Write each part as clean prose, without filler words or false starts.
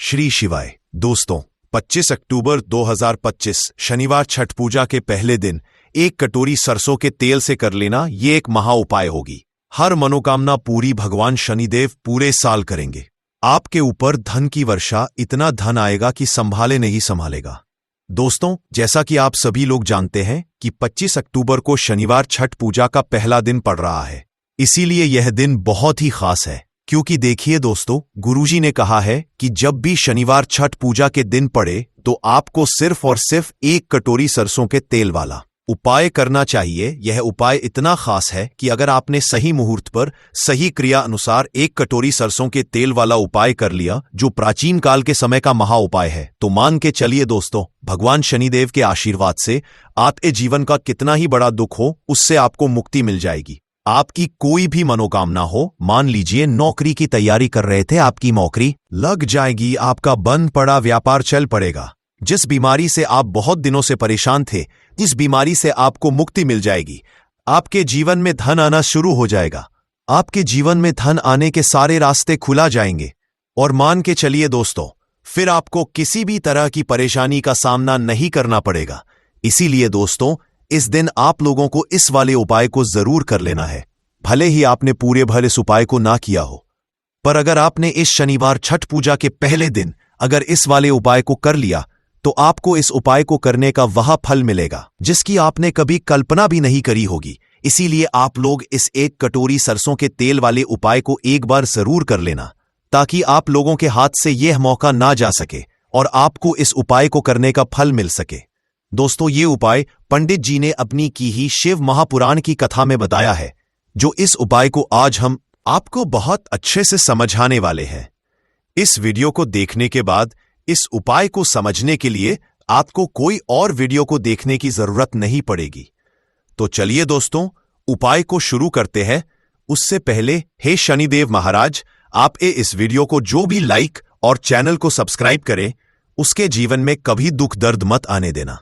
श्री शिवाय। दोस्तों, 25 अक्टूबर 2025 शनिवार छठ पूजा के पहले दिन एक कटोरी सरसों के तेल से कर लेना ये एक महा उपाय होगी। हर मनोकामना पूरी भगवान शनिदेव पूरे साल करेंगे। आपके ऊपर धन की वर्षा, इतना धन आएगा कि संभाले नहीं संभालेगा। दोस्तों, जैसा कि आप सभी लोग जानते हैं कि 25 अक्टूबर को शनिवार छठ पूजा का पहला दिन पड़ रहा है। इसीलिए यह दिन बहुत ही खास है, क्योंकि देखिए दोस्तों, गुरुजी ने कहा है कि जब भी शनिवार छठ पूजा के दिन पड़े तो आपको सिर्फ और सिर्फ एक कटोरी सरसों के तेल वाला उपाय करना चाहिए। यह उपाय इतना खास है कि अगर आपने सही मुहूर्त पर सही क्रिया अनुसार एक कटोरी सरसों के तेल वाला उपाय कर लिया, जो प्राचीन काल के समय का महा उपाय है, तो मान के चलिए दोस्तों, भगवान शनिदेव के आशीर्वाद से आपके जीवन का कितना ही बड़ा दुख हो, उससे आपको मुक्ति मिल जाएगी। आपकी कोई भी मनोकामना हो, मान लीजिए नौकरी की तैयारी कर रहे थे, आपकी नौकरी लग जाएगी, आपका बंद पड़ा व्यापार चल पड़ेगा। जिस बीमारी से आप बहुत दिनों से परेशान थे, जिस बीमारी से आपको मुक्ति मिल जाएगी। आपके जीवन में धन आना शुरू हो जाएगा। आपके जीवन में धन आने के सारे रास्ते खुला जाएंगे। और मान के चलिए दोस्तों, फिर आपको किसी भी तरह की परेशानी का सामना नहीं करना पड़ेगा। इसीलिए दोस्तों, इस दिन आप लोगों को इस वाले उपाय को जरूर कर लेना है। भले ही आपने पूरे भर इस उपाय को ना किया हो, पर अगर आपने इस शनिवार छठ पूजा के पहले दिन अगर इस वाले उपाय को कर लिया, तो आपको इस उपाय को करने का वह फल मिलेगा जिसकी आपने कभी कल्पना भी नहीं करी होगी। इसीलिए आप लोग इस एक कटोरी सरसों के तेल वाले उपाय को एक बार जरूर कर लेना, ताकि आप लोगों के हाथ से यह मौका ना जा सके और आपको इस उपाय को करने का फल मिल सके। दोस्तों, ये उपाय पंडित जी ने अपनी की ही शिव महापुराण की कथा में बताया है, जो इस उपाय को आज हम आपको बहुत अच्छे से समझाने वाले हैं। इस वीडियो को देखने के बाद इस उपाय को समझने के लिए आपको कोई और वीडियो को देखने की जरूरत नहीं पड़ेगी। तो चलिए दोस्तों, उपाय को शुरू करते हैं। उससे पहले, हे शनिदेव महाराज, आप इस वीडियो को जो भी लाइक और चैनल को सब्सक्राइब करें, उसके जीवन में कभी दुख दर्द मत आने देना।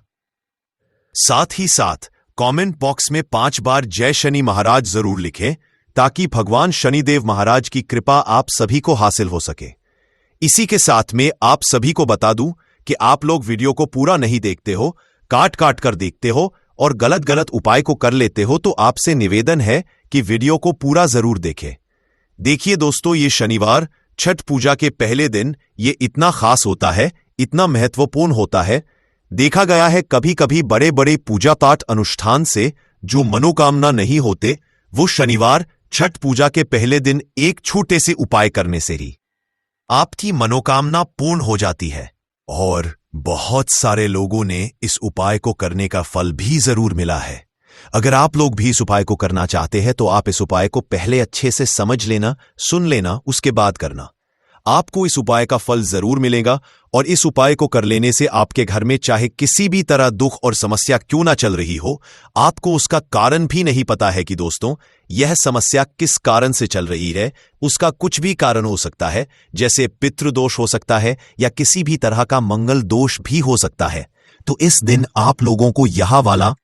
साथ ही साथ कमेंट बॉक्स में 5 बार जय शनि महाराज जरूर लिखें, ताकि भगवान शनिदेव महाराज की कृपा आप सभी को हासिल हो सके। इसी के साथ में आप सभी को बता दूं कि आप लोग वीडियो को पूरा नहीं देखते हो, काट काट कर देखते हो और गलत गलत उपाय को कर लेते हो, तो आपसे निवेदन है कि वीडियो को पूरा जरूर देखें। देखिए दोस्तों, ये शनिवार छठ पूजा के पहले दिन ये इतना खास होता है, इतना महत्वपूर्ण होता है। देखा गया है कभी कभी बड़े बड़े पूजा पाठ अनुष्ठान से जो मनोकामना नहीं होते, वो शनिवार छठ पूजा के पहले दिन एक छोटे से उपाय करने से ही आपकी मनोकामना पूर्ण हो जाती है। और बहुत सारे लोगों ने इस उपाय को करने का फल भी जरूर मिला है। अगर आप लोग भी इस उपाय को करना चाहते हैं, तो आप इस उपाय को पहले अच्छे से समझ लेना, सुन लेना, उसके बाद करना। आपको इस उपाय का फल जरूर मिलेगा। और इस उपाय को कर लेने से आपके घर में चाहे किसी भी तरह दुख और समस्या क्यों ना चल रही हो, आपको उसका कारण भी नहीं पता है कि दोस्तों यह समस्या किस कारण से चल रही है। उसका कुछ भी कारण हो सकता है, जैसे पितृदोष हो सकता है या किसी भी तरह का मंगल दोष भी हो सकता है। तो इस दिन आप लोगों को यह वाला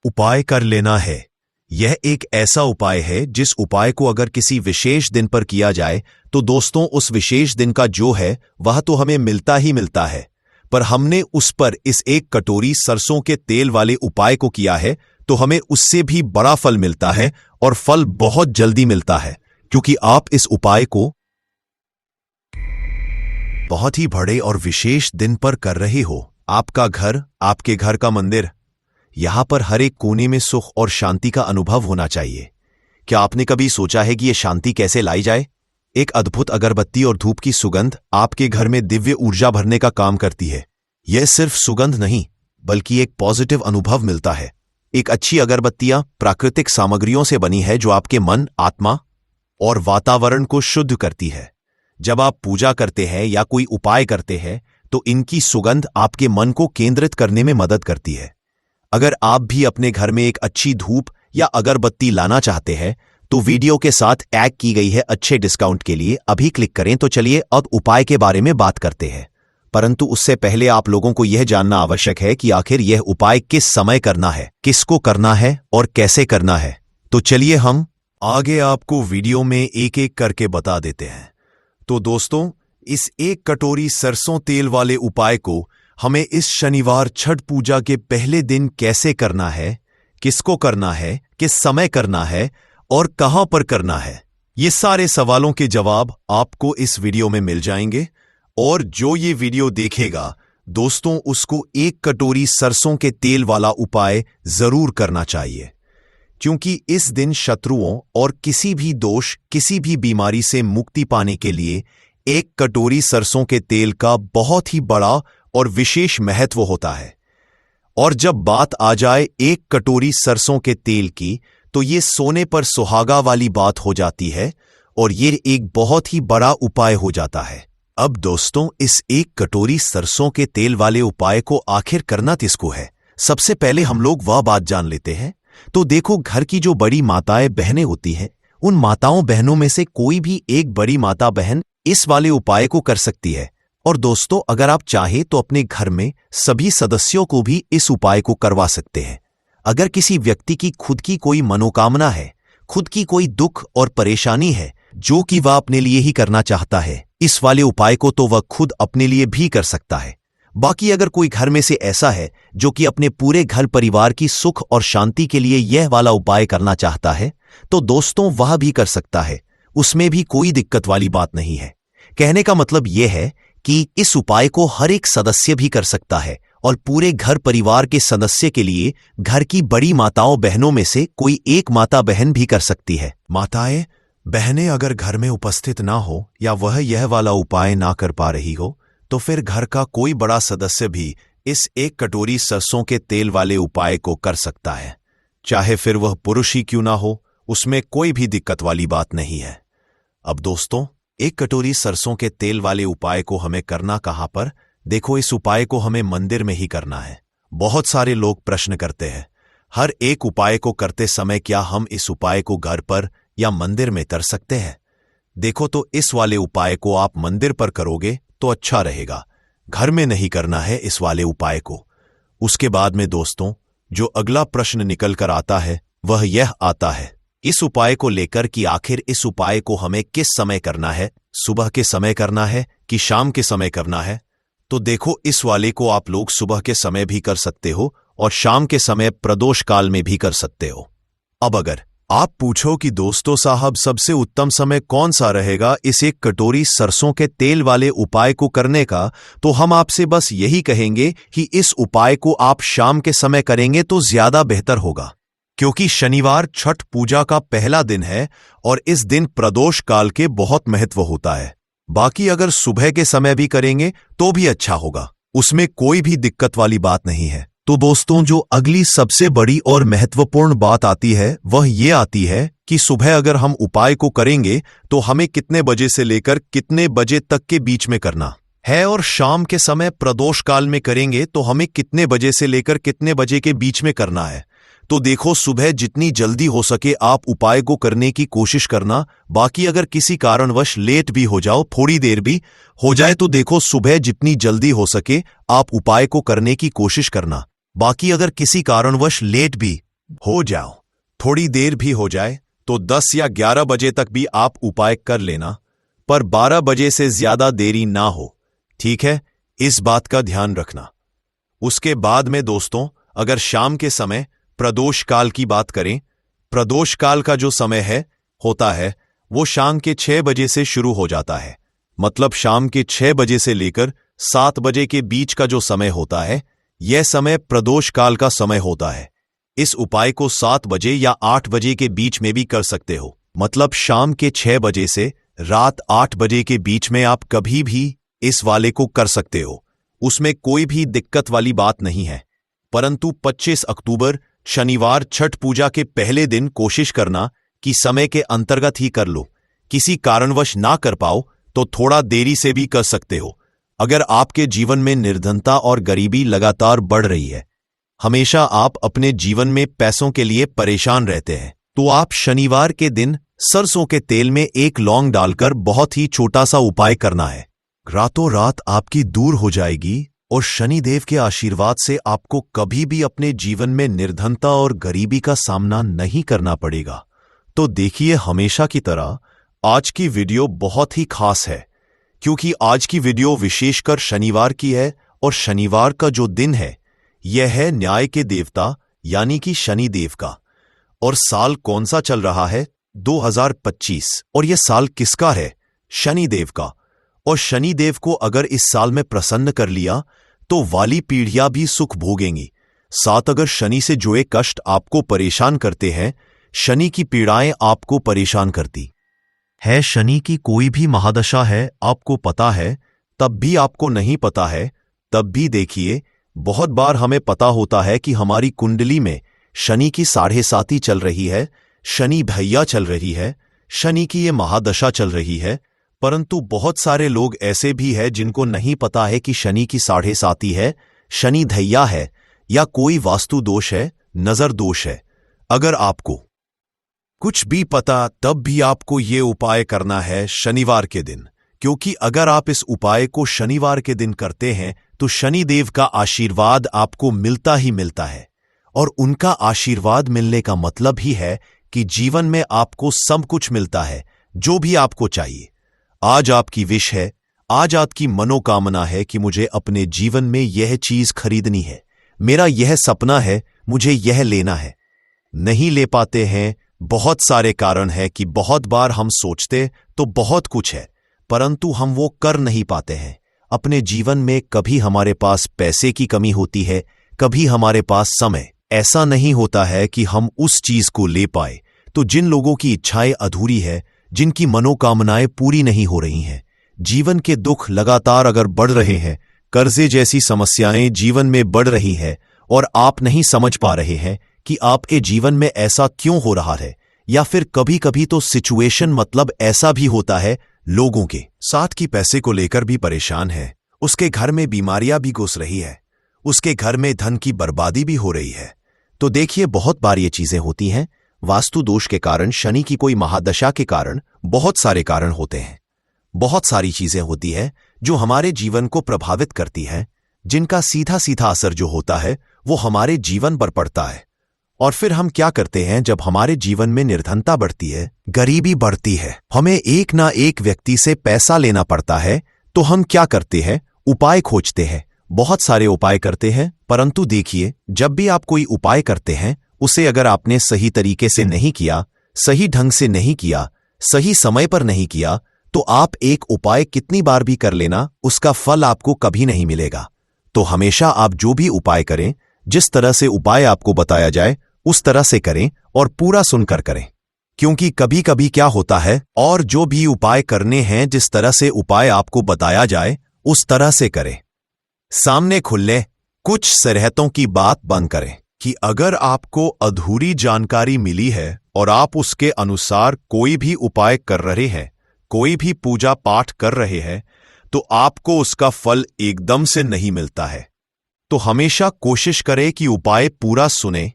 उपाय कर लेना है। यह एक ऐसा उपाय है जिस उपाय को अगर किसी विशेष दिन पर किया जाए, तो दोस्तों उस विशेष दिन का जो है वह तो हमें मिलता ही मिलता है, पर हमने उस पर इस एक कटोरी सरसों के तेल वाले उपाय को किया है, तो हमें उससे भी बड़ा फल मिलता है। और फल बहुत जल्दी मिलता है, क्योंकि आप इस उपाय को बहुत ही बड़े और विशेष दिन पर कर रहे हो। आपका घर, आपके घर का मंदिर, यहां पर हर एक कोने में सुख और शांति का अनुभव होना चाहिए। क्या आपने कभी सोचा है कि यह शांति कैसे लाई जाए? एक अद्भुत अगरबत्ती और धूप की सुगंध आपके घर में दिव्य ऊर्जा भरने का काम करती है। यह सिर्फ सुगंध नहीं, बल्कि एक पॉजिटिव अनुभव मिलता है। एक अच्छी अगरबत्तियां प्राकृतिक सामग्रियों से बनी है, जो आपके मन, आत्मा और वातावरण को शुद्ध करती है। जब आप पूजा करते हैं या कोई उपाय करते हैं, तो इनकी सुगंध आपके मन को केंद्रित करने में मदद करती है। अगर आप भी अपने घर में एक अच्छी धूप या अगरबत्ती लाना चाहते हैं, तो वीडियो के साथ टैग की गई है अच्छे डिस्काउंट के लिए अभी क्लिक करें। तो चलिए अब उपाय के बारे में बात करते हैं, परंतु उससे पहले आप लोगों को यह जानना आवश्यक है कि आखिर यह उपाय किस समय करना है, किसको करना है और कैसे करना है। तो चलिए हम आगे आपको वीडियो में एक एक करके बता देते हैं। तो दोस्तों, इस एक कटोरी सरसों तेल वाले उपाय को हमें इस शनिवार छठ पूजा के पहले दिन कैसे करना है, किसको करना है, किस समय करना है और कहां पर करना है, ये सारे सवालों के जवाब आपको इस वीडियो में मिल जाएंगे। और जो ये वीडियो देखेगा दोस्तों, उसको एक कटोरी सरसों के तेल वाला उपाय जरूर करना चाहिए, क्योंकि इस दिन शत्रुओं और किसी भी दोष, किसी भी बीमारी से मुक्ति पाने के लिए एक कटोरी सरसों के तेल का बहुत ही बड़ा और विशेष महत्व होता है। और जब बात आ जाए एक कटोरी सरसों के तेल की, तो ये सोने पर सुहागा वाली बात हो जाती है और ये एक बहुत ही बड़ा उपाय हो जाता है। अब दोस्तों, इस एक कटोरी सरसों के तेल वाले उपाय को आखिर करना किसको है, सबसे पहले हम लोग वह बात जान लेते हैं। तो देखो, घर की जो बड़ी माताएं बहनें होती हैं, उन माताओं बहनों में से कोई भी एक बड़ी माता बहन इस वाले उपाय को कर सकती है। और दोस्तों, अगर आप चाहे तो अपने घर में सभी सदस्यों को भी इस उपाय को करवा सकते हैं। अगर किसी व्यक्ति की खुद की कोई मनोकामना है, खुद की कोई दुख और परेशानी है जो कि वह अपने लिए ही करना चाहता है, इस वाले उपाय को तो वह खुद अपने लिए भी कर सकता है। बाकी अगर कोई घर में से ऐसा है जो कि अपने पूरे घर परिवार की सुख और शांति के लिए यह वाला उपाय करना चाहता है, तो दोस्तों वह भी कर सकता है, उसमें भी कोई दिक्कत वाली बात नहीं है। कहने का मतलब यह है कि इस उपाय को हर एक सदस्य भी कर सकता है और पूरे घर परिवार के सदस्य के लिए घर की बड़ी माताओं बहनों में से कोई एक माता बहन भी कर सकती है। माताएं बहनें अगर घर में उपस्थित ना हो या वह यह वाला उपाय ना कर पा रही हो, तो फिर घर का कोई बड़ा सदस्य भी इस एक कटोरी सरसों के तेल वाले उपाय को कर सकता है, चाहे फिर वह पुरुष ही क्यों ना हो, उसमें कोई भी दिक्कत वाली बात नहीं है। अब दोस्तों, एक कटोरी सरसों के तेल वाले उपाय को हमें करना कहां पर? देखो, इस उपाय को हमें मंदिर में ही करना है। बहुत सारे लोग प्रश्न करते हैं, हर एक उपाय को करते समय क्या हम इस उपाय को घर पर या मंदिर में कर सकते हैं? देखो, तो इस वाले उपाय को आप मंदिर पर करोगे तो अच्छा रहेगा, घर में नहीं करना है इस वाले उपाय को। उसके बाद में दोस्तों, जो अगला प्रश्न निकल कर आता है वह यह आता है इस उपाय को लेकर कि आखिर इस उपाय को हमें किस समय करना है, सुबह के समय करना है कि शाम के समय करना है? तो देखो, इस वाले को आप लोग सुबह के समय भी कर सकते हो और शाम के समय प्रदोष काल में भी कर सकते हो। अब अगर आप पूछो कि दोस्तों साहब, सबसे उत्तम समय कौन सा रहेगा इस एक कटोरी सरसों के तेल वाले उपाय को करने का, तो हम आपसे बस यही कहेंगे कि इस उपाय को आप शाम के समय करेंगे तो ज्यादा बेहतर होगा, क्योंकि शनिवार छठ पूजा का पहला दिन है और इस दिन प्रदोष काल के बहुत महत्व होता है। बाकी अगर सुबह के समय भी करेंगे तो भी अच्छा होगा, उसमें कोई भी दिक्कत वाली बात नहीं है। तो दोस्तों, जो अगली सबसे बड़ी और महत्वपूर्ण बात आती है वह ये आती है कि सुबह अगर हम उपाय को करेंगे तो हमें कितने बजे से लेकर कितने बजे तक के बीच में करना है, और शाम के समय प्रदोष काल में करेंगे तो हमें कितने बजे से लेकर कितने बजे के बीच में करना है। तो देखो, सुबह जितनी जल्दी हो सके आप उपाय को करने की कोशिश करना। बाकी अगर किसी कारणवश लेट भी हो जाओ, थोड़ी देर भी हो जाए, तो देखो सुबह जितनी जल्दी हो सके आप उपाय को करने की कोशिश करना। बाकी अगर किसी कारणवश लेट भी हो जाओ, थोड़ी देर भी हो जाए, तो 10 या 11 बजे तक भी आप उपाय कर लेना, पर 12 बजे से ज्यादा देरी ना हो, ठीक है? इस बात का ध्यान रखना। उसके बाद में दोस्तों, अगर शाम के समय प्रदोष काल की बात करें, प्रदोष काल का जो समय होता है वो शाम के 6 बजे से शुरू हो जाता है। मतलब शाम के 6 बजे से लेकर 7 बजे के बीच का जो समय होता है, यह समय प्रदोष काल का समय होता है। इस उपाय को 7 बजे या 8 बजे के बीच में भी कर सकते हो। मतलब शाम के 6 बजे से रात 8 बजे के बीच में आप कभी भी इस वाले को कर सकते हो, उसमें कोई भी दिक्कत वाली बात नहीं है। परंतु 25 अक्टूबर शनिवार छठ पूजा के पहले दिन कोशिश करना कि समय के अंतर्गत ही कर लो। किसी कारणवश ना कर पाओ तो थोड़ा देरी से भी कर सकते हो। अगर आपके जीवन में निर्धनता और गरीबी लगातार बढ़ रही है, हमेशा आप अपने जीवन में पैसों के लिए परेशान रहते हैं, तो आप शनिवार के दिन सरसों के तेल में एक लौंग डालकर बहुत ही छोटा सा उपाय करना है। रातों रात आपकी दूर हो जाएगी और शनिदेव के आशीर्वाद से आपको कभी भी अपने जीवन में निर्धनता और गरीबी का सामना नहीं करना पड़ेगा। तो देखिए, हमेशा की तरह आज की वीडियो बहुत ही खास है, क्योंकि आज की वीडियो विशेषकर शनिवार की है और शनिवार का जो दिन है यह है न्याय के देवता यानी कि शनिदेव का। और साल कौन सा चल रहा है? 2025। और यह साल किसका है? शनिदेव का। और शनिदेव को अगर इस साल में प्रसन्न कर लिया तो वाली पीढ़ियां भी सुख भोगेंगी। साथ अगर शनि से जुड़े कष्ट आपको परेशान करते हैं, शनि की पीड़ाएं आपको परेशान करती है, शनि की कोई भी महादशा है आपको पता है, तब भी आपको नहीं पता है, तब भी देखिए बहुत बार हमें पता होता है कि हमारी कुंडली में शनि की 7.5 चल रही है, शनि भैया चल रही है, शनि की ये महादशा चल रही है। परंतु बहुत सारे लोग ऐसे भी हैं जिनको नहीं पता है कि शनि की 7.5 है, शनि धैया है या कोई वास्तु दोष है, नजर दोष है। अगर आपको कुछ भी पता तब भी आपको ये उपाय करना है शनिवार के दिन, क्योंकि अगर आप इस उपाय को शनिवार के दिन करते हैं तो शनिदेव का आशीर्वाद आपको मिलता ही मिलता है। और उनका आशीर्वाद मिलने का मतलब ही है कि जीवन में आपको सब कुछ मिलता है जो भी आपको चाहिए। आज आपकी विश है, आज आपकी मनोकामना है कि मुझे अपने जीवन में यह चीज खरीदनी है, मेरा यह सपना है, मुझे यह लेना है। नहीं ले पाते हैं, बहुत सारे कारण है कि बहुत बार हम सोचते तो बहुत कुछ है परंतु हम वो कर नहीं पाते हैं। अपने जीवन में कभी हमारे पास पैसे की कमी होती है, कभी हमारे पास समय ऐसा नहीं होता है कि हम उस चीज को ले पाए। तो जिन लोगों की इच्छाएं अधूरी है, जिनकी मनोकामनाएं पूरी नहीं हो रही हैं, जीवन के दुख लगातार अगर बढ़ रहे हैं, कर्जे जैसी समस्याएं जीवन में बढ़ रही है और आप नहीं समझ पा रहे हैं कि आपके जीवन में ऐसा क्यों हो रहा है, या फिर कभी कभी तो सिचुएशन मतलब ऐसा भी होता है लोगों के साथ की पैसे को लेकर भी परेशान है, उसके घर में बीमारियां भी घुस रही है, उसके घर में धन की बर्बादी भी हो रही है। तो देखिए बहुत बार ये चीजें होती हैं वास्तु दोष के कारण, शनि की कोई महादशा के कारण, बहुत सारे कारण होते हैं। बहुत सारी चीजें होती है जो हमारे जीवन को प्रभावित करती हैं, जिनका सीधा सीधा असर जो होता है वो हमारे जीवन पर पड़ता है। और फिर हम क्या करते हैं, जब हमारे जीवन में निर्धनता बढ़ती है, गरीबी बढ़ती है, हमें एक ना एक व्यक्ति से पैसा लेना पड़ता है, तो हम क्या करते हैं, उपाय खोजते हैं, बहुत सारे उपाय करते हैं। परंतु देखिए जब भी आप कोई उपाय करते हैं उसे अगर आपने सही तरीके से नहीं किया, सही ढंग से नहीं किया, सही समय पर नहीं किया, तो आप एक उपाय कितनी बार भी कर लेना, उसका फल आपको कभी नहीं मिलेगा। तो हमेशा आप जो भी उपाय करें, जिस तरह से उपाय आपको बताया जाए उस तरह से करें और पूरा सुनकर करें। क्योंकि कभी कभी क्या होता है, और जो भी उपाय करने हैं जिस तरह से उपाय आपको बताया जाए उस तरह से करें, सामने खुले कुछ सरहतों की बात बंद करें कि अगर आपको अधूरी जानकारी मिली है और आप उसके अनुसार कोई भी उपाय कर रहे हैं, कोई भी पूजा पाठ कर रहे हैं, तो आपको उसका फल एकदम से नहीं मिलता है। तो हमेशा कोशिश करें कि उपाय पूरा सुने,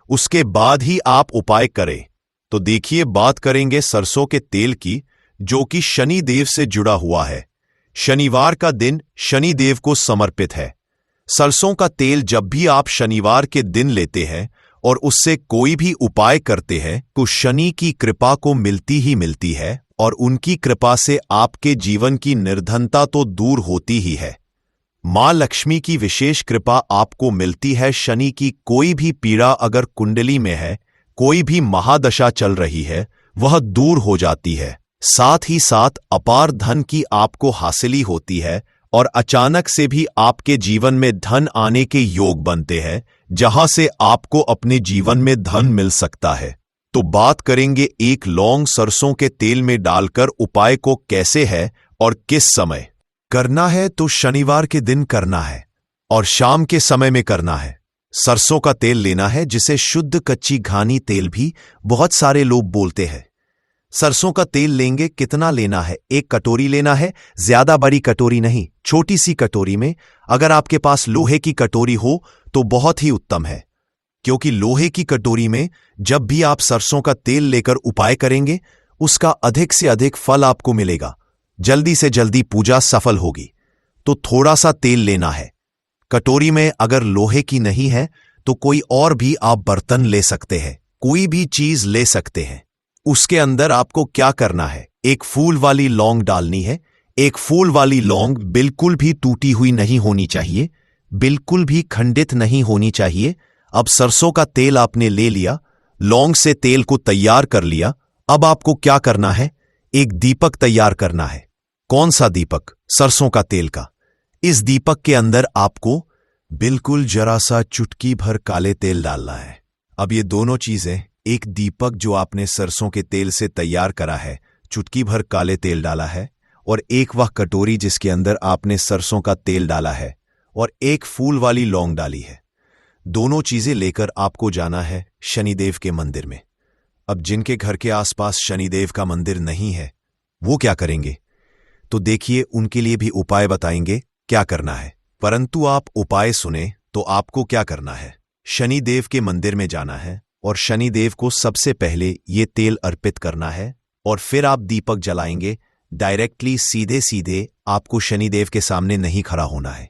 उसके बाद ही आप उपाय करें। तो देखिए बात करेंगे सरसों के तेल की, जो कि शनिदेव से जुड़ा हुआ है। शनिवार का दिन शनिदेव को समर्पित है। सरसों का तेल जब भी आप शनिवार के दिन लेते हैं और उससे कोई भी उपाय करते हैं तो शनि की कृपा को मिलती ही मिलती है, और उनकी कृपा से आपके जीवन की निर्धनता तो दूर होती ही है। मां लक्ष्मी की विशेष कृपा आपको मिलती है। शनि की कोई भी पीड़ा अगर कुंडली में है, कोई भी महादशा चल रही है, वह दूर हो जाती है। साथ ही साथ अपार धन की आपको हासिली होती है और अचानक से भी आपके जीवन में धन आने के योग बनते हैं, जहां से आपको अपने जीवन में धन मिल सकता है। तो बात करेंगे एक लौंग सरसों के तेल में डालकर उपाय को कैसे है और किस समय करना है। तो शनिवार के दिन करना है और शाम के समय में करना है। सरसों का तेल लेना है, जिसे शुद्ध कच्ची घानी तेल भी बहुत सारे लोग बोलते हैं। सरसों का तेल लेंगे, कितना लेना है, 1 कटोरी लेना है, ज्यादा बड़ी कटोरी नहीं, छोटी सी कटोरी में। अगर आपके पास लोहे की कटोरी हो तो बहुत ही उत्तम है, क्योंकि लोहे की कटोरी में जब भी आप सरसों का तेल लेकर उपाय करेंगे उसका अधिक से अधिक फल आपको मिलेगा, जल्दी से जल्दी पूजा सफल होगी। तो थोड़ा सा तेल लेना है। कटोरी में अगर लोहे की नहीं है तो कोई और भी आप बर्तन ले सकते हैं, कोई भी चीज ले सकते हैं। उसके अंदर आपको क्या करना है, 1 फूल वाली लौंग डालनी है, एक फूल वाली लौंग बिल्कुल भी टूटी हुई नहीं होनी चाहिए, बिल्कुल भी खंडित नहीं होनी चाहिए। अब सरसों का तेल आपने ले लिया, लौंग से तेल को तैयार कर लिया। अब आपको क्या करना है? एक दीपक तैयार करना है। कौन सा दीपक? सरसों का तेल का। इस दीपक के अंदर आपको बिल्कुल जरा सा चुटकी भर काले तेल डालना है। अब ये दोनों चीजें, एक दीपक जो आपने सरसों के तेल से तैयार करा है, चुटकी भर काले तेल डाला है, और एक वह कटोरी जिसके अंदर आपने सरसों का तेल डाला है और एक फूल वाली लौंग डाली है, दोनों चीजें लेकर आपको जाना है शनिदेव के मंदिर में। अब जिनके घर के आसपास शनिदेव का मंदिर नहीं है, वो क्या करेंगे? तो देखिए, उनके लिए भी उपाय बताएंगे क्या करना है। परंतु आप उपाय सुने तो आपको क्या करना है? शनिदेव के मंदिर में जाना है और शनिदेव को सबसे पहले ये तेल अर्पित करना है, और फिर आप दीपक जलाएंगे। डायरेक्टली सीधे सीधे आपको शनिदेव के सामने नहीं खड़ा होना है,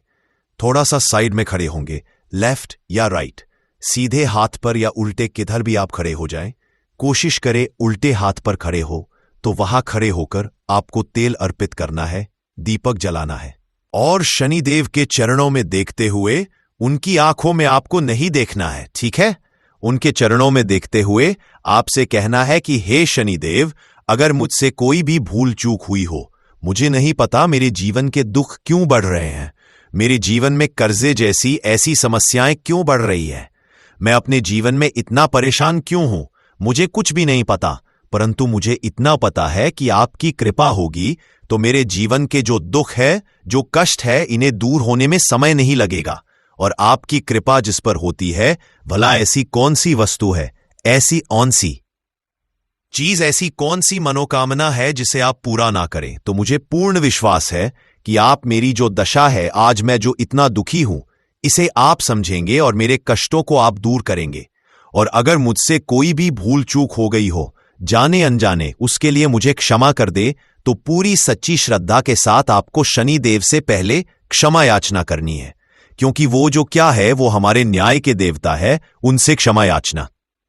थोड़ा सा साइड में खड़े होंगे, लेफ्ट या राइट, सीधे हाथ पर या उल्टे किधर भी आप खड़े हो जाएं। कोशिश करें उल्टे हाथ पर खड़े हो, तो वहां खड़े होकर आपको तेल अर्पित करना है, दीपक जलाना है, और शनिदेव के चरणों में देखते हुए, उनकी आंखों में आपको नहीं देखना है, ठीक है? उनके चरणों में देखते हुए आपसे कहना है कि हे शनिदेव, अगर मुझसे कोई भी भूल चूक हुई हो, मुझे नहीं पता मेरे जीवन के दुख क्यों बढ़ रहे हैं, मेरे जीवन में कर्जे जैसी ऐसी समस्याएं क्यों बढ़ रही है, मैं अपने जीवन में इतना परेशान क्यों हूं, मुझे कुछ भी नहीं पता, परंतु मुझे इतना पता है कि आपकी कृपा होगी तो मेरे जीवन के जो दुख है, जो कष्ट है, इन्हें दूर होने में समय नहीं लगेगा। और आपकी कृपा जिस पर होती है, भला ऐसी कौन सी वस्तु है, ऐसी कौन सी चीज, ऐसी कौन सी मनोकामना है जिसे आप पूरा ना करें? तो मुझे पूर्ण विश्वास है कि आप मेरी जो दशा है, आज मैं जो इतना दुखी हूं, इसे आप समझेंगे और मेरे कष्टों को आप दूर करेंगे। और अगर मुझसे कोई भी भूल चूक हो गई हो, जाने अनजाने, उसके लिए मुझे क्षमा कर दे। तो पूरी सच्ची श्रद्धा के साथ आपको शनिदेव से पहले क्षमा याचना करनी है, क्योंकि वो जो क्या है, वो हमारे न्याय के देवता है, उनसे क्षमा याचना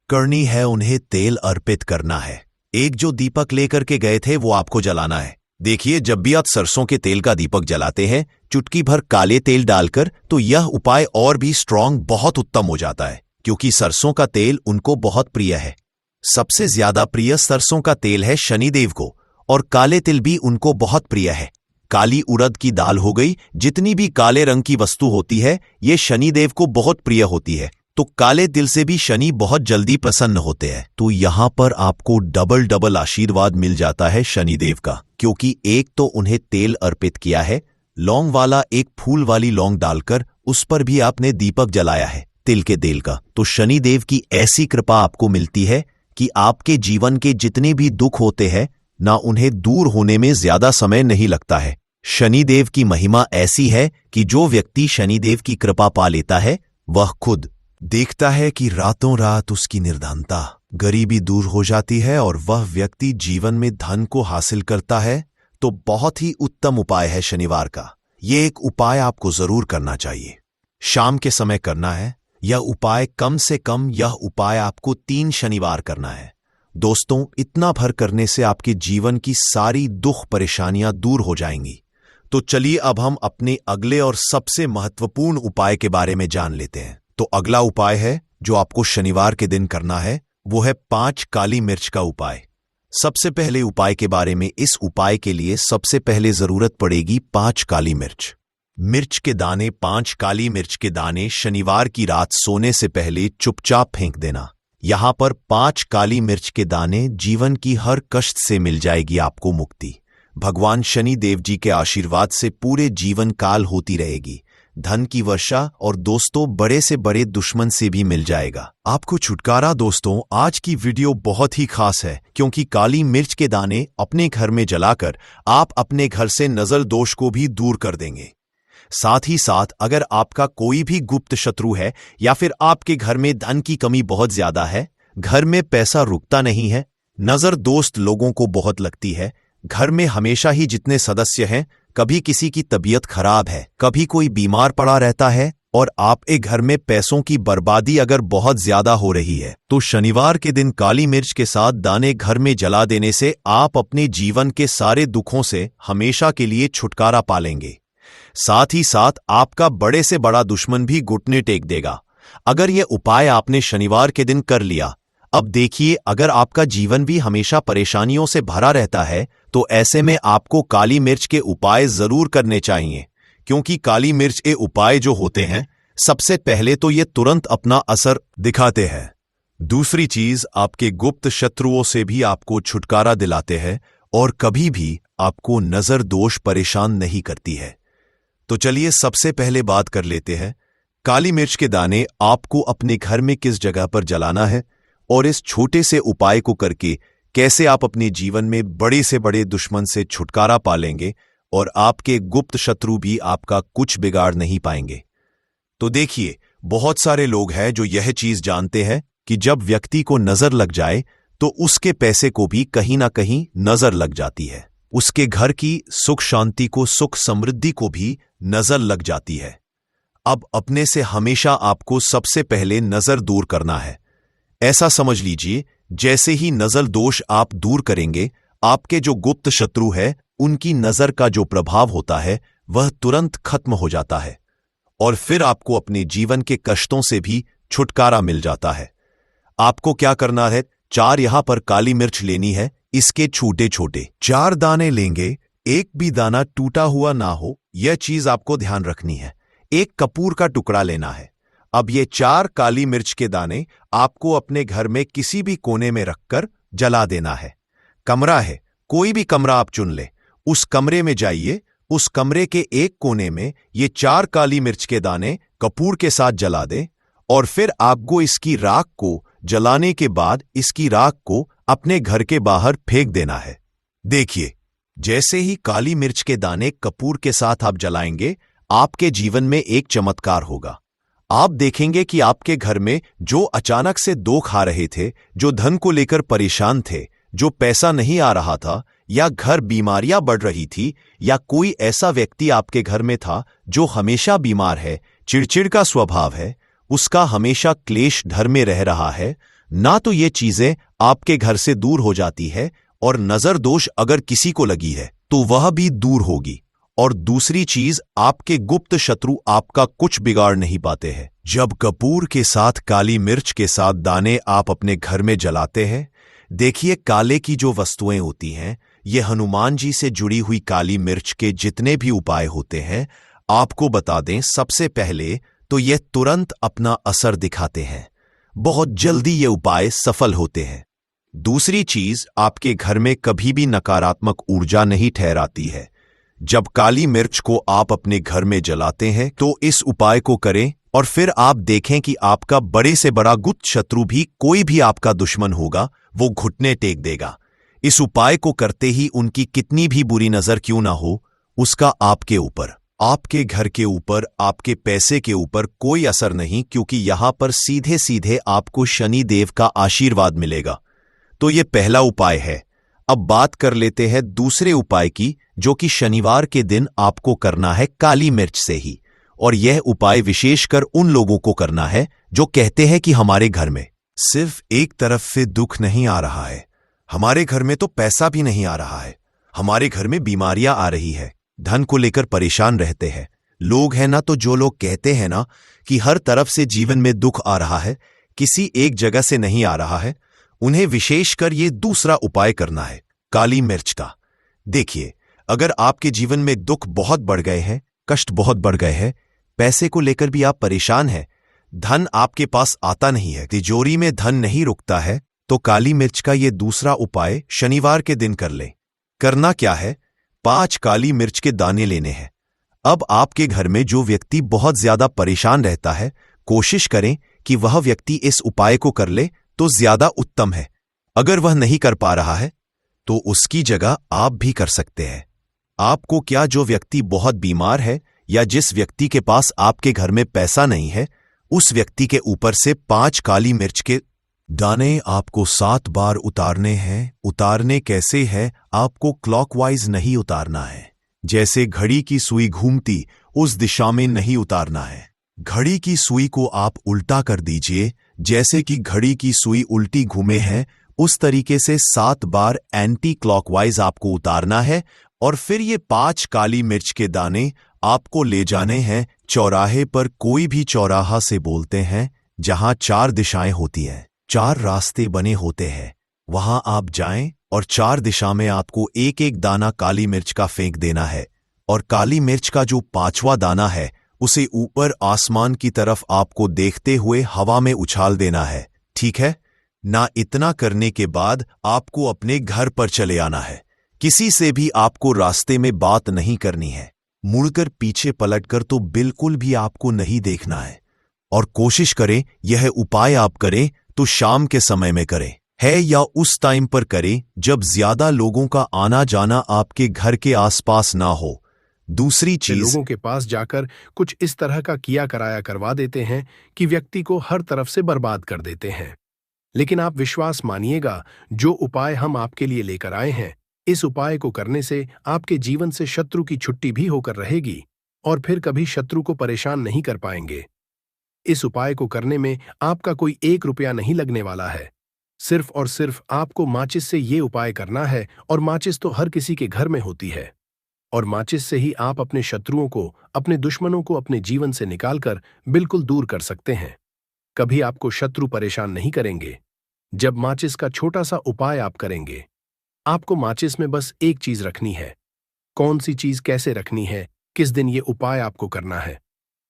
करनी है, उन्हें तेल अर्पित करना है। एक जो दीपक लेकर के गए थे वो आपको जलाना है। देखिए, जब भी आप सरसों के तेल का दीपक जलाते हैं चुटकी भर काले तेल डालकर, तो यह उपाय और भी स्ट्रांग, बहुत उत्तम हो जाता है, क्योंकि सरसों का तेल उनको बहुत प्रिय है। सबसे ज्यादा प्रिय सरसों का तेल है शनिदेव को, और काले तिल भी उनको बहुत प्रिय है। काली उड़द की दाल हो गई, जितनी भी काले रंग की वस्तु होती है, ये शनिदेव को बहुत प्रिय होती है। तो काले तिल से भी शनि बहुत जल्दी प्रसन्न होते हैं। तो यहां पर आपको डबल डबल आशीर्वाद मिल जाता है शनिदेव का, क्योंकि एक तो उन्हें तेल अर्पित किया है, लौंग वाला एक फूल वाली लौंग डालकर उस पर भी आपने दीपक जलाया है तिल के तेल का। तो शनिदेव की ऐसी कृपा आपको मिलती है कि आपके जीवन के जितने भी दुख होते हैं ना, उन्हें दूर होने में ज्यादा समय नहीं लगता है। शनिदेव की महिमा ऐसी है कि जो व्यक्ति शनिदेव की कृपा पा लेता है, वह खुद देखता है कि रातों रात उसकी निर्धनता, गरीबी दूर हो जाती है और वह व्यक्ति जीवन में धन को हासिल करता है। तो बहुत ही उत्तम उपाय है शनिवार का। यह एक उपाय आपको जरूर करना चाहिए, शाम के समय करना है। यह उपाय कम से कम, यह उपाय आपको 3 शनिवार करना है। दोस्तों, इतना भर करने से आपके जीवन की सारी दुख परेशानियां दूर हो जाएंगी। तो चलिए अब हम अपने अगले और सबसे महत्वपूर्ण उपाय के बारे में जान लेते हैं। तो अगला उपाय है जो आपको शनिवार के दिन करना है, वो है 5 काली मिर्च का उपाय। सबसे पहले उपाय के बारे में, इस उपाय के लिए सबसे पहले जरूरत पड़ेगी 5 काली मिर्च। मिर्च के दाने, 5 काली मिर्च के दाने शनिवार की रात सोने से पहले चुपचाप फेंक देना। यहां पर 5 काली मिर्च के दाने, जीवन की हर कष्ट से मिल जाएगी आपको मुक्ति। भगवान शनि देव जी के आशीर्वाद से पूरे जीवन काल होती रहेगी, धन की वर्षा, और दोस्तों बड़े से बड़े दुश्मन से भी मिल जाएगा आपको छुटकारा। दोस्तों, आज की वीडियो बहुत ही खास है, क्योंकि काली मिर्च के दाने अपने घर में जलाकर आप अपने घर से नजर दोष को भी दूर कर देंगे। साथ ही साथ अगर आपका कोई भी गुप्त शत्रु है, या फिर आपके घर में धन की कमी बहुत ज्यादा है, घर में पैसा रुकता नहीं है, नजर दोस्त लोगों को बहुत लगती है, घर में हमेशा ही जितने सदस्य हैं, कभी किसी की तबीयत खराब है, कभी कोई बीमार पड़ा रहता है, और आपके घर में पैसों की बर्बादी अगर बहुत ज्यादा हो रही है तो शनिवार के दिन काली मिर्च के साथ दाने घर में जला देने से आप अपने जीवन के सारे दुखों से हमेशा के लिए छुटकारा पालेंगे। साथ ही साथ आपका बड़े से बड़ा दुश्मन भी घुटने टेक देगा अगर यह उपाय आपने शनिवार के दिन कर लिया। अब देखिए, अगर आपका जीवन भी हमेशा परेशानियों से भरा रहता है तो ऐसे में आपको काली मिर्च के उपाय जरूर करने चाहिए, क्योंकि काली मिर्च के उपाय जो होते हैं सबसे पहले तो ये तुरंत अपना असर दिखाते हैं। दूसरी चीज, आपके गुप्त शत्रुओं से भी आपको छुटकारा दिलाते हैं और कभी भी आपको नजर दोष परेशान नहीं करती है। तो चलिए सबसे पहले बात कर लेते हैं काली मिर्च के दाने आपको अपने घर में किस जगह पर जलाना है और इस छोटे से उपाय को करके कैसे आप अपने जीवन में बड़े से बड़े दुश्मन से छुटकारा पालेंगे और आपके गुप्त शत्रु भी आपका कुछ बिगाड़ नहीं पाएंगे। तो देखिए, बहुत सारे लोग हैं जो यह चीज जानते हैं कि जब व्यक्ति को नजर लग जाए तो उसके पैसे को भी कहीं ना कहीं नजर लग जाती है, उसके घर की सुख शांति को, सुख समृद्धि को भी नजर लग जाती है। अब अपने से हमेशा आपको सबसे पहले नजर दूर करना है। ऐसा समझ लीजिए, जैसे ही नजर दोष आप दूर करेंगे, आपके जो गुप्त शत्रु है उनकी नजर का जो प्रभाव होता है वह तुरंत खत्म हो जाता है और फिर आपको अपने जीवन के कष्टों से भी छुटकारा मिल जाता है। आपको क्या करना है, 4 यहां पर काली मिर्च लेनी है। इसके छोटे छोटे 4 दाने लेंगे, एक भी दाना टूटा हुआ ना हो, यह चीज आपको ध्यान रखनी है। एक कपूर का टुकड़ा लेना है। अब ये 4 काली मिर्च के दाने आपको अपने घर में किसी भी कोने में रखकर जला देना है। कमरा है, कोई भी कमरा आप चुन ले, उस कमरे में जाइए, उस कमरे के एक कोने में ये 4 काली मिर्च के दाने कपूर के साथ जला दें और फिर आपको इसकी राख को जलाने के बाद इसकी राख को अपने घर के बाहर फेंक देना है। देखिए, जैसे ही काली मिर्च के दाने कपूर के साथ आप जलाएंगे, आपके जीवन में एक चमत्कार होगा। आप देखेंगे कि आपके घर में जो अचानक से दुख आ रहे थे, जो धन को लेकर परेशान थे, जो पैसा नहीं आ रहा था, या घर बीमारियां बढ़ रही थी, या कोई ऐसा व्यक्ति आपके घर में था जो हमेशा बीमार है, चिड़चिड़ का स्वभाव है, उसका हमेशा क्लेश घर में रह रहा है, ना तो ये चीजें आपके घर से दूर हो जाती है और नजर दोष अगर किसी को लगी है तो वह भी दूर होगी। और दूसरी चीज, आपके गुप्त शत्रु आपका कुछ बिगाड़ नहीं पाते हैं। जब कपूर के साथ काली मिर्च के साथ दाने आप अपने घर में जलाते हैं, देखिए काले की जो वस्तुएं होती हैं, ये हनुमान जी से जुड़ी हुई काली मिर्च के जितने भी उपाय होते हैं, आपको बता दें, सबसे पहले तो ये तुरंत अपना असर दिखाते हैं, बहुत जल्दी ये उपाय सफल होते हैं। दूसरी चीज, आपके घर में कभी भी नकारात्मक ऊर्जा नहीं ठहराती है। जब काली मिर्च को आप अपने घर में जलाते हैं तो इस उपाय को करें और फिर आप देखें कि आपका बड़े से बड़ा गुप्त शत्रु भी, कोई भी आपका दुश्मन होगा, वो घुटने टेक देगा। इस उपाय को करते ही उनकी कितनी भी बुरी नजर क्यों ना हो, उसका आपके ऊपर, आपके घर के ऊपर, आपके पैसे के ऊपर कोई असर नहीं, क्योंकि यहां पर सीधे सीधे आपको शनि देव का आशीर्वाद मिलेगा। तो ये पहला उपाय है। अब बात कर लेते हैं दूसरे उपाय की, जो कि शनिवार के दिन आपको करना है काली मिर्च से ही। और यह उपाय विशेषकर उन लोगों को करना है जो कहते हैं कि हमारे घर में सिर्फ एक तरफ से दुख नहीं आ रहा है, हमारे घर में तो पैसा भी नहीं आ रहा है, हमारे घर में बीमारियां आ रही है, धन को लेकर परेशान रहते हैं। लोग हैं ना, तो जो लोग कहते हैं ना कि हर तरफ से जीवन में दुख आ रहा है, किसी एक जगह से नहीं आ रहा है, उन्हें विशेषकर ये दूसरा उपाय करना है, काली मिर्च का। देखिए, अगर आपके जीवन में दुख बहुत बढ़ गए हैं, कष्ट बहुत बढ़ गए हैं, पैसे को लेकर भी आप परेशान हैं, धन आपके पास आता नहीं है, तिजोरी में धन नहीं रुकता है, तो काली मिर्च का ये दूसरा उपाय शनिवार के दिन कर लें। करना क्या है, 5 काली मिर्च के दाने लेने हैं। अब आपके घर में जो व्यक्ति बहुत ज्यादा परेशान रहता है, कोशिश करें कि वह व्यक्ति इस उपाय को कर ले तो ज्यादा उत्तम है। अगर वह नहीं कर पा रहा है तो उसकी जगह आप भी कर सकते हैं। आपको क्या, जो व्यक्ति बहुत बीमार है या जिस व्यक्ति के पास आपके घर में पैसा नहीं है, उस व्यक्ति के ऊपर से 5 काली मिर्च के दाने आपको 7 बार उतारने हैं। उतारने कैसे है, आपको क्लॉकवाइज नहीं उतारना है, जैसे घड़ी की सुई घूमती उस दिशा में नहीं उतारना है, घड़ी की सुई को आप उल्टा कर दीजिए, जैसे कि घड़ी की सुई उल्टी घूमे है उस तरीके से 7 बार एंटी क्लॉकवाइज आपको उतारना है। और फिर ये 5 काली मिर्च के दाने आपको ले जाने हैं चौराहे पर। कोई भी चौराहा से बोलते हैं जहां 4 दिशाएं होती हैं, 4 रास्ते बने होते हैं, वहां आप जाएं और 4 दिशा में आपको एक एक दाना काली मिर्च का फेंक देना है। और काली मिर्च का जो 5वां दाना है उसे ऊपर आसमान की तरफ आपको देखते हुए हवा में उछाल देना है, ठीक है ना। इतना करने के बाद आपको अपने घर पर चले आना है। किसी से भी आपको रास्ते में बात नहीं करनी है, मुड़कर पीछे पलटकर तो बिल्कुल भी आपको नहीं देखना है। और कोशिश करें यह उपाय आप करें तो शाम के समय में करें है या उस टाइम पर करें जब ज्यादा लोगों का आना जाना आपके घर के आसपास ना हो। दूसरी चीज, लोगों के पास जाकर कुछ इस तरह का किया कराया करवा देते हैं कि व्यक्ति को हर तरफ से बर्बाद कर देते हैं। लेकिन आप विश्वास मानिएगा, जो उपाय हम आपके लिए लेकर आए हैं, इस उपाय को करने से आपके जीवन से शत्रु की छुट्टी भी होकर रहेगी और फिर कभी शत्रु को परेशान नहीं कर पाएंगे। इस उपाय को करने में आपका कोई 1 रुपया नहीं लगने वाला है। सिर्फ और सिर्फ आपको माचिस से ये उपाय करना है। और माचिस तो हर किसी के घर में होती है। और माचिस से ही आप अपने शत्रुओं को, अपने दुश्मनों को अपने जीवन से निकालकर बिल्कुल दूर कर सकते हैं। कभी आपको शत्रु परेशान नहीं करेंगे जब माचिस का छोटा सा उपाय आप करेंगे। आपको माचिस में बस एक चीज रखनी है। कौन सी चीज कैसे रखनी है, किस दिन ये उपाय आपको करना है,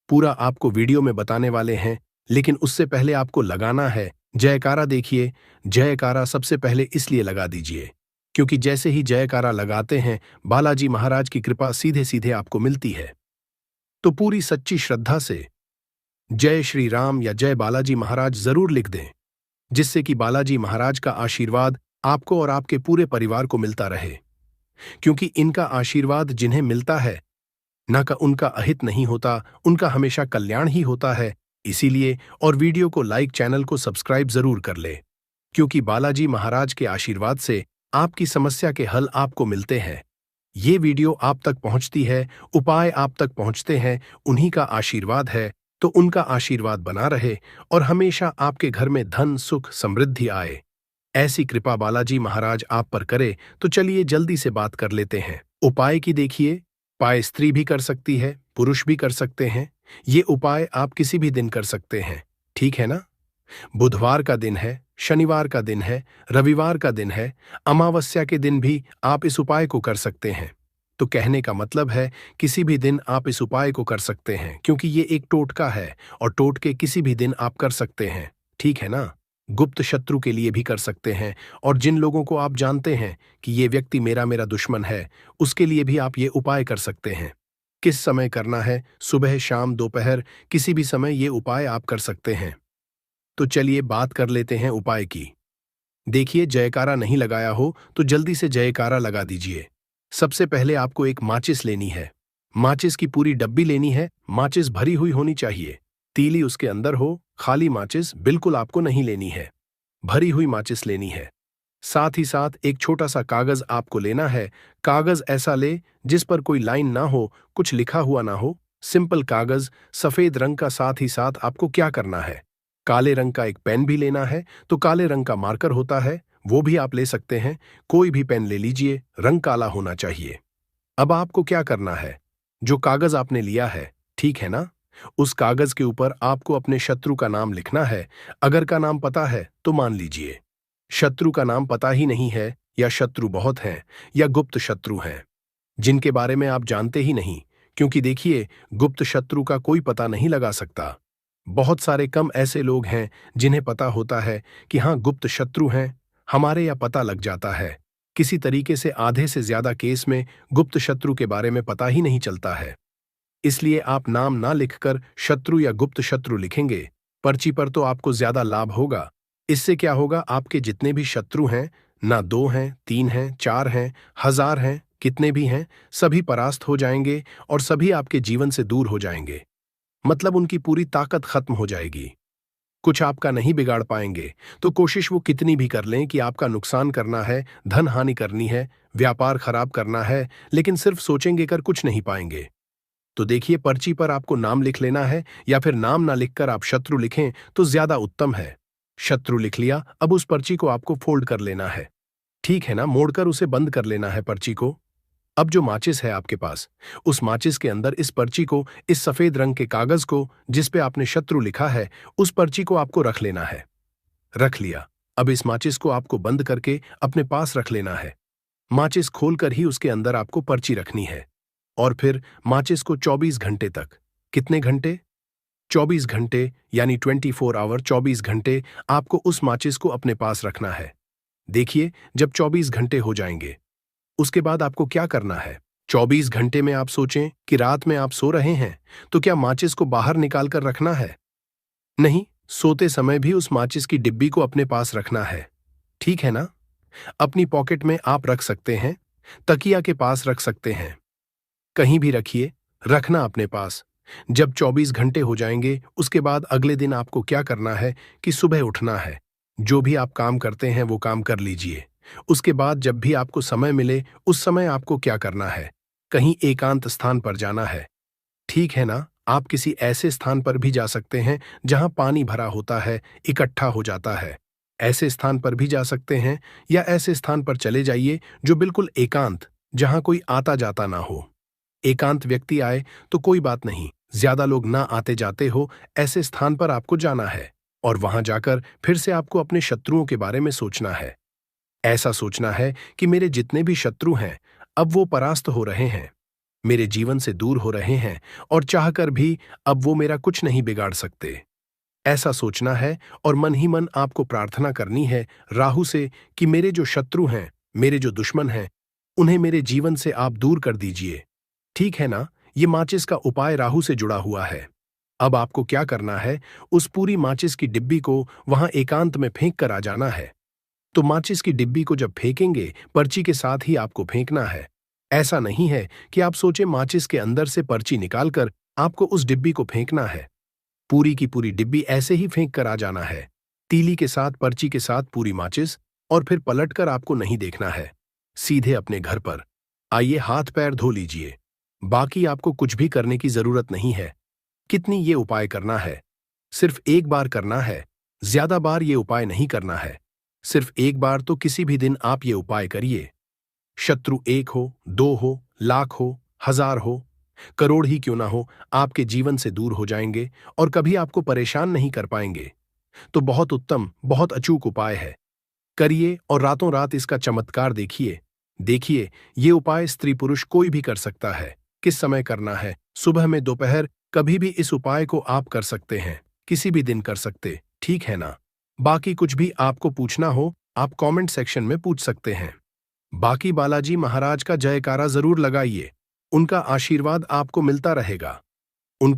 पूरा आपको वीडियो में बताने वाले हैं। लेकिन उससे पहले आपको लगाना है जयकारा। देखिए, जयकारा सबसे पहले इसलिए लगा दीजिए क्योंकि जैसे ही जयकारा लगाते हैं बालाजी महाराज की कृपा सीधे सीधे आपको मिलती है। तो पूरी सच्ची श्रद्धा से जय श्री राम या जय बालाजी महाराज जरूर लिख दें, जिससे कि बालाजी महाराज का आशीर्वाद आपको और आपके पूरे परिवार को मिलता रहे। क्योंकि इनका आशीर्वाद जिन्हें मिलता है ना का उनका अहित नहीं होता, उनका हमेशा कल्याण ही होता है। इसीलिए और वीडियो को लाइक, चैनल को सब्सक्राइब जरूर कर ले, क्योंकि बालाजी महाराज के आशीर्वाद से आपकी समस्या के हल आपको मिलते हैं। ये वीडियो आप तक पहुंचती है, उपाय आप तक पहुंचते हैं, उन्हीं का आशीर्वाद है। तो उनका आशीर्वाद बना रहे और हमेशा आपके घर में धन, सुख, समृद्धि आए, ऐसी कृपा बालाजी महाराज आप पर करे। तो चलिए जल्दी से बात कर लेते हैं उपाय की। देखिए, उपाय स्त्री भी कर सकती है, पुरुष भी कर सकते हैं। ये उपाय आप किसी भी दिन कर सकते हैं, ठीक है ना। बुधवार का दिन है, शनिवार का दिन है, रविवार का दिन है, अमावस्या के दिन भी आप इस उपाय को कर सकते हैं। तो कहने का मतलब है किसी भी दिन आप इस उपाय को कर सकते हैं, क्योंकि ये एक टोटका है और टोटके किसी भी दिन आप कर सकते हैं, ठीक है ना। गुप्त शत्रु के लिए भी कर सकते हैं और जिन लोगों को आप जानते हैं कि ये व्यक्ति मेरा दुश्मन है, उसके लिए भी आप ये उपाय कर सकते हैं। किस समय करना है? सुबह, शाम, दोपहर, किसी भी समय ये उपाय आप कर सकते हैं। तो चलिए बात कर लेते हैं उपाय की। देखिए, जयकारा नहीं लगाया हो तो जल्दी से जयकारा लगा दीजिए। सबसे पहले आपको एक माचिस लेनी है। माचिस की पूरी डब्बी लेनी है। माचिस भरी हुई होनी चाहिए, तीली उसके अंदर हो। खाली माचिस बिल्कुल आपको नहीं लेनी है, भरी हुई माचिस लेनी है। साथ ही साथ एक छोटा सा कागज आपको लेना है। कागज ऐसा ले जिस पर कोई लाइन ना हो, कुछ लिखा हुआ ना हो, सिंपल कागज, सफेद रंग का। साथ ही साथ आपको क्या करना है, काले रंग का एक पेन भी लेना है। तो काले रंग का मार्कर होता है, वो भी आप ले सकते हैं। कोई भी पेन ले लीजिए, रंग काला होना चाहिए। अब आपको क्या करना है, जो कागज आपने लिया है, ठीक है ना, उस कागज के ऊपर आपको अपने शत्रु का नाम लिखना है। अगर का नाम पता है तो मान लीजिए, शत्रु का नाम पता ही नहीं है, या शत्रु बहुत हैं, या गुप्त शत्रु हैं जिनके बारे में आप जानते ही नहीं। क्योंकि देखिए, गुप्त शत्रु का कोई पता नहीं लगा सकता। बहुत सारे कम ऐसे लोग हैं जिन्हें पता होता है कि हाँ, गुप्त शत्रु हैं हमारे, या पता लग जाता है। किसी तरीके से आधे से ज्यादा केस में गुप्त शत्रु के बारे में पता ही नहीं चलता है। इसलिए आप नाम ना लिखकर शत्रु या गुप्त शत्रु लिखेंगे पर्ची पर, तो आपको ज्यादा लाभ होगा। इससे क्या होगा, आपके जितने भी शत्रु हैं, ना 2 हैं, 3 हैं, 4 हैं, 1000 हैं, कितने भी हैं, सभी परास्त हो जाएंगे और सभी आपके जीवन से दूर हो जाएंगे। मतलब उनकी पूरी ताकत खत्म हो जाएगी, कुछ आपका नहीं बिगाड़ पाएंगे। तो कोशिश वो कितनी भी कर लें कि आपका नुकसान करना है, धन हानि करनी है, व्यापार खराब करना है, लेकिन सिर्फ सोचेंगे कर कुछ नहीं पाएंगे। तो देखिए, पर्ची पर आपको नाम लिख लेना है, या फिर नाम ना लिखकर आप शत्रु लिखें तो ज्यादा उत्तम है। शत्रु लिख लिया, अब उस पर्ची को आपको फोल्ड कर लेना है। ठीक है ना, मोड़कर उसे बंद कर लेना है पर्ची को। अब जो माचिस है आपके पास, उस माचिस के अंदर इस पर्ची को, इस सफेद रंग के कागज को जिस पे आपने शत्रु लिखा है, उस पर्ची को आपको रख लेना है। रख लिया। अब इस माचिस को आपको बंद करके अपने पास रख लेना है। माचिस खोलकर ही उसके अंदर आपको पर्ची रखनी है। और फिर माचिस को 24 घंटे तक, कितने घंटे? 24 घंटे, यानी 24 आवर, 24 घंटे आपको उस माचिस को अपने पास रखना है। देखिए, जब 24 घंटे हो जाएंगे, उसके बाद आपको क्या करना है? 24 घंटे में आप सोचें कि रात में आप सो रहे हैं, तो क्या माचिस को बाहर निकाल कर रखना है? नहीं, सोते समय भी उस माचिस की डिब्बी को अपने पास रखना है। ठीक है ना? अपनी पॉकेट में आप रख सकते हैं, तकिया के पास रख सकते हैं, कहीं भी रखिए, रखना अपने पास। जब 24 घंटे हो जाएंगे, उसके बाद अगले दिन आपको क्या करना है कि सुबह उठना है। जो भी आप काम करते हैं वो काम कर लीजिए। उसके बाद जब भी आपको समय मिले, उस समय आपको क्या करना है? कहीं एकांत स्थान पर जाना है। ठीक है ना? आप किसी ऐसे स्थान पर भी जा सकते हैं जहां पानी भरा होता है, इकट्ठा हो जाता है। ऐसे स्थान पर भी जा सकते हैं, या ऐसे स्थान पर चले जाइए जो बिल्कुल एकांत, जहां कोई आता जाता ना हो। एकांत व्यक्ति आए तो कोई बात नहीं, ज्यादा लोग ना आते जाते हो, ऐसे स्थान पर आपको जाना है। और वहां जाकर फिर से आपको अपने शत्रुओं के बारे में सोचना है। ऐसा सोचना है कि मेरे जितने भी शत्रु हैं, अब वो परास्त हो रहे हैं, मेरे जीवन से दूर हो रहे हैं, और चाहकर भी अब वो मेरा कुछ नहीं बिगाड़ सकते। ऐसा सोचना है, और मन ही मन आपको प्रार्थना करनी है राहु से कि मेरे जो शत्रु हैं, मेरे जो दुश्मन हैं, उन्हें मेरे जीवन से आप दूर कर दीजिए। ठीक है ना? ये माचिस का उपाय राहु से जुड़ा हुआ है। अब आपको क्या करना है? उस पूरी माचिस की डिब्बी को वहां एकांत में फेंक कर आ जाना है। तो माचिस की डिब्बी को जब फेंकेंगे, पर्ची के साथ ही आपको फेंकना है। ऐसा नहीं है कि आप सोचे माचिस के अंदर से पर्ची निकालकर आपको उस डिब्बी को फेंकना है। पूरी की पूरी डिब्बी ऐसे ही फेंक कर आ जाना है, तीली के साथ, पर्ची के साथ पूरी माचिस, और फिर पलटकर आपको नहीं देखना है। सीधे अपने घर पर आइए, हाथ पैर धो लीजिए। बाकी आपको कुछ भी करने की जरूरत नहीं है। कितनी ये उपाय करना है? सिर्फ एक बार करना है, ज्यादा बार ये उपाय नहीं करना है। सिर्फ एक बार तो किसी भी दिन आप ये उपाय करिए। शत्रु 1 हो, 2 हो, लाख हो, 1000 हो, करोड़ ही क्यों ना हो, आपके जीवन से दूर हो जाएंगे और कभी आपको परेशान नहीं कर पाएंगे। तो बहुत उत्तम, बहुत अचूक उपाय है। करिए और रातों रात इसका चमत्कार देखिए। देखिए, ये उपाय स्त्री पुरुष कोई भी कर सकता है। किस समय करना है? सुबह में, दोपहर, कभी भी इस उपाय को आप कर सकते हैं, किसी भी दिन कर सकते। ठीक है ना? बाकी कुछ भी आपको पूछना हो, आप कमेंट सेक्शन में पूछ सकते हैं। बाकी बालाजी महाराज का जयकारा जरूर लगाइए। उनका आशीर्वाद आपको मिलता रहेगा। उनका